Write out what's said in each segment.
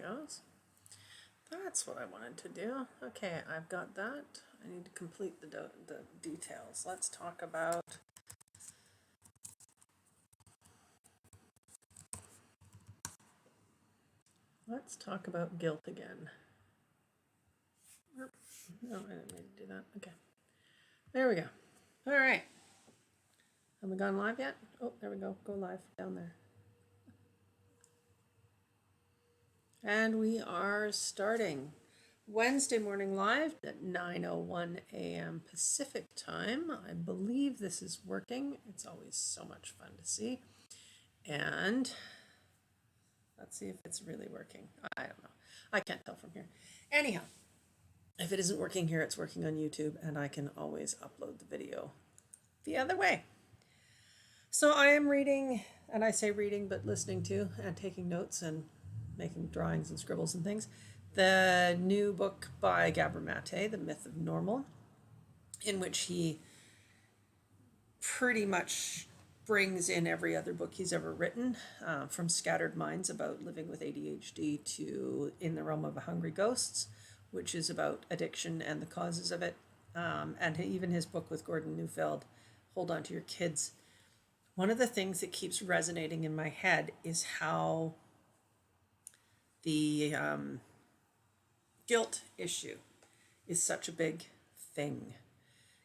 goes. That's what I wanted to do. Okay, I've got that. I need to complete the details. Let's talk about guilt again. No, I didn't mean to do that. Okay. There we go. All right. Have we gone live yet? Oh, there we go. Go live down there. And we are starting Wednesday morning live at 9:01 a.m. Pacific time. I believe this is working. It's always so much fun to see. And let's see if it's really working. I don't know. I can't tell from here. Anyhow, if it isn't working here, it's working on YouTube, and I can always upload the video the other way. So I am reading, and I say reading, but listening to and taking notes and making drawings and scribbles and things, the new book by Gabor Mate, The Myth of Normal, in which he pretty much brings in every other book he's ever written, from Scattered Minds about living with ADHD to In the Realm of Hungry Ghosts, which is about addiction and the causes of it, and even his book with Gordon Neufeld, Hold On to Your Kids. One of the things that keeps resonating in my head is how the guilt issue is such a big thing.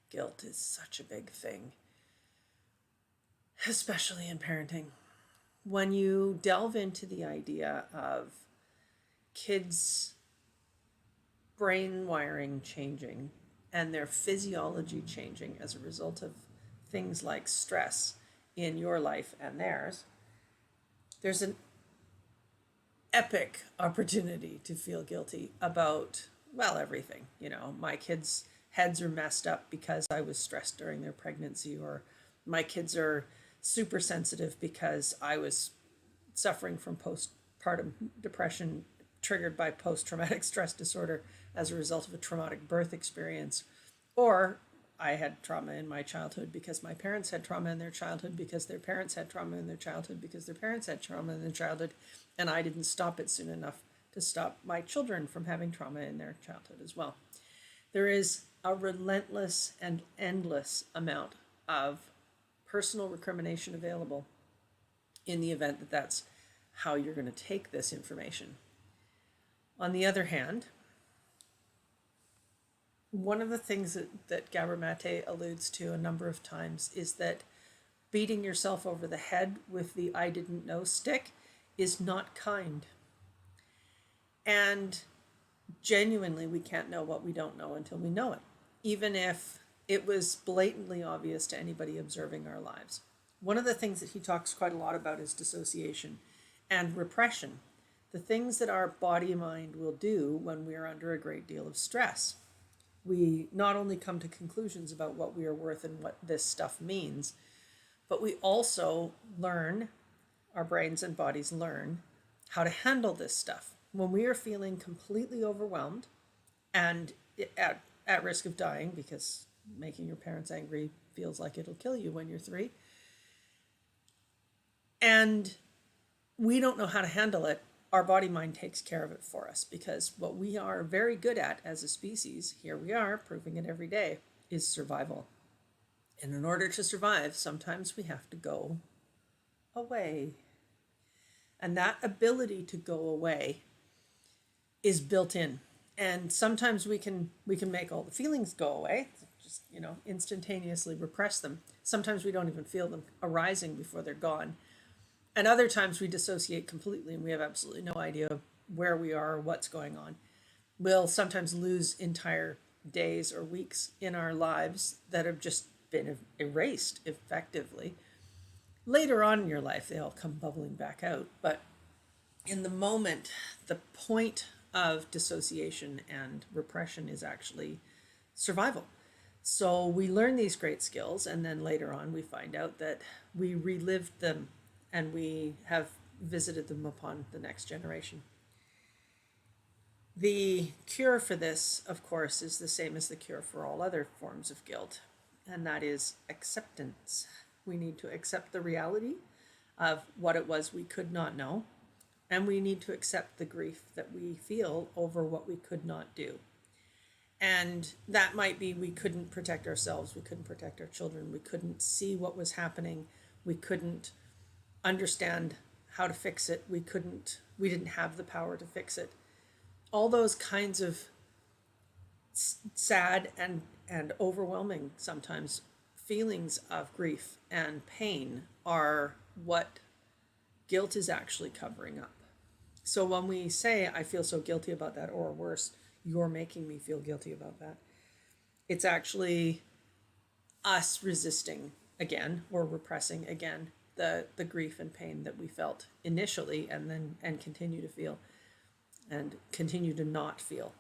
Guilt is such a big thing, especially in parenting. When you delve into the idea of kids' brain wiring changing and their physiology changing as a result of things like stress in your life and theirs, there's an epic opportunity to feel guilty about, well, everything. You know, my kids' heads are messed up because I was stressed during their pregnancy, or my kids are super sensitive because I was suffering from postpartum depression triggered by post-traumatic stress disorder as a result of a traumatic birth experience, or I had trauma in my childhood because my parents had trauma in their childhood, because their parents had trauma in their childhood, because their parents had trauma in their childhood, and I didn't stop it soon enough to stop my children from having trauma in their childhood as well. There is a relentless and endless amount of personal recrimination available in the event that that's how you're going to take this information. On the other hand, one of the things that Gabor Mate alludes to a number of times is that beating yourself over the head with the I didn't know stick is not kind. And genuinely, we can't know what we don't know until we know it, even if it was blatantly obvious to anybody observing our lives. One of the things that he talks quite a lot about is dissociation and repression, the things that our body and mind will do when we are under a great deal of stress. We not only come to conclusions about what we are worth and what this stuff means, but we also learn, our brains and bodies learn, how to handle this stuff. When we are feeling completely overwhelmed and at risk of dying, because making your parents angry feels like it'll kill you when you're 3, and we don't know how to handle it, our body mind takes care of it for us, because what we are very good at as a species, here we are proving it every day, is survival. And in order to survive, sometimes we have to go away. And that ability to go away is built in. And sometimes we can make all the feelings go away, just, instantaneously repress them. Sometimes we don't even feel them arising before they're gone. And other times we dissociate completely and we have absolutely no idea where we are or what's going on. We'll sometimes lose entire days or weeks in our lives that have just been erased effectively. Later on in your life, they all come bubbling back out. But in the moment, the point of dissociation and repression is actually survival. So we learn these great skills, and then later on we find out that we relived them and we have visited them upon the next generation. The cure for this, of course, is the same as the cure for all other forms of guilt, and that is acceptance. We need to accept the reality of what it was we could not know, And we need to accept the grief that we feel over what we could not do. And that might be we couldn't protect ourselves, we couldn't protect our children, we couldn't see what was happening, we couldn't understand how to fix it, we didn't have the power to fix it. All those kinds of sad and overwhelming sometimes feelings of grief and pain are what guilt is actually covering up. So when we say, I feel so guilty about that, or worse, you're making me feel guilty about that, it's actually us resisting again or repressing again the grief and pain that we felt initially and continue to feel and continue to not feel.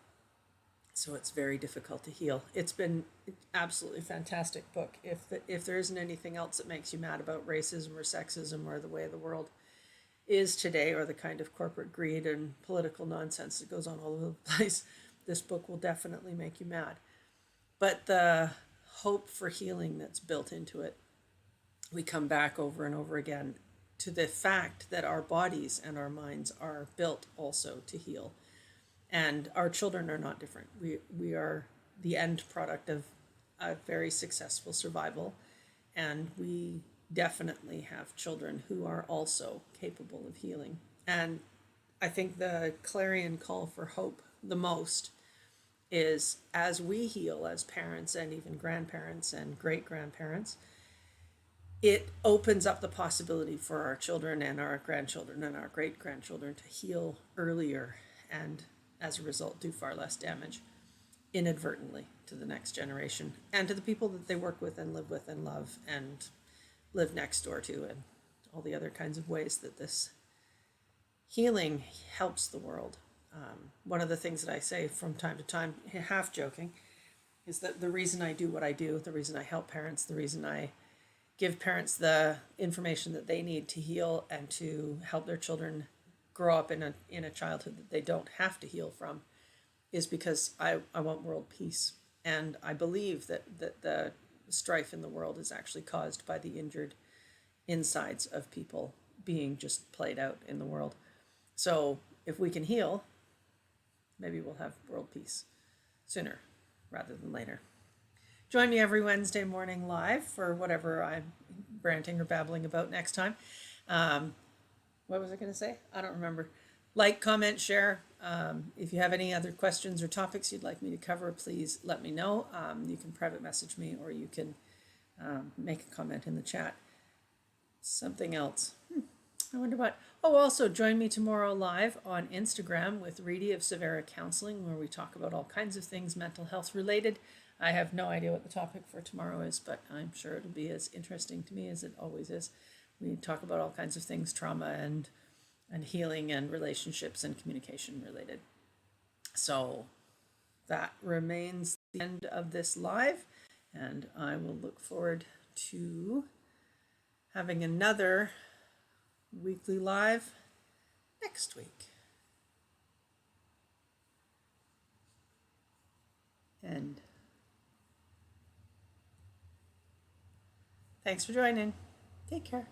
So it's very difficult to heal. It's been an absolutely fantastic book. If there isn't anything else that makes you mad about racism or sexism or the way the world is today, or the kind of corporate greed and political nonsense that goes on all over the place, this book will definitely make you mad. But the hope for healing that's built into it, we come back over and over again to the fact that our bodies and our minds are built also to heal. And our children are not different. We are the end product of a very successful survival. And we definitely have children who are also capable of healing. And I think the clarion call for hope the most is, as we heal as parents and even grandparents and great grandparents, it opens up the possibility for our children and our grandchildren and our great grandchildren to heal earlier, and as a result do far less damage inadvertently to the next generation and to the people that they work with and live with and love and live next door to, and all the other kinds of ways that this healing helps the world. One of the things that I say from time to time, half joking, is that the reason I do what I do, the reason I help parents, the reason I give parents the information that they need to heal and to help their children grow up in a childhood that they don't have to heal from, is because I want world peace. And I believe that the strife in the world is actually caused by the injured insides of people being just played out in the world. So if we can heal, maybe we'll have world peace sooner rather than later. Join me every Wednesday morning live for whatever I'm ranting or babbling about next time. What was I going to say? I don't remember. Like, comment, share. If you have any other questions or topics you'd like me to cover, please let me know. You can private message me, or you can make a comment in the chat. Something else. I wonder what. Oh, also join me tomorrow live on Instagram with Reedy of Severa Counseling, where we talk about all kinds of things mental health related. I have no idea what the topic for tomorrow is, but I'm sure it'll be as interesting to me as it always is. We talk about all kinds of things, trauma and healing and relationships and communication related. So that remains the end of this live, and I will look forward to having another weekly live next week. And thanks for joining. Take care.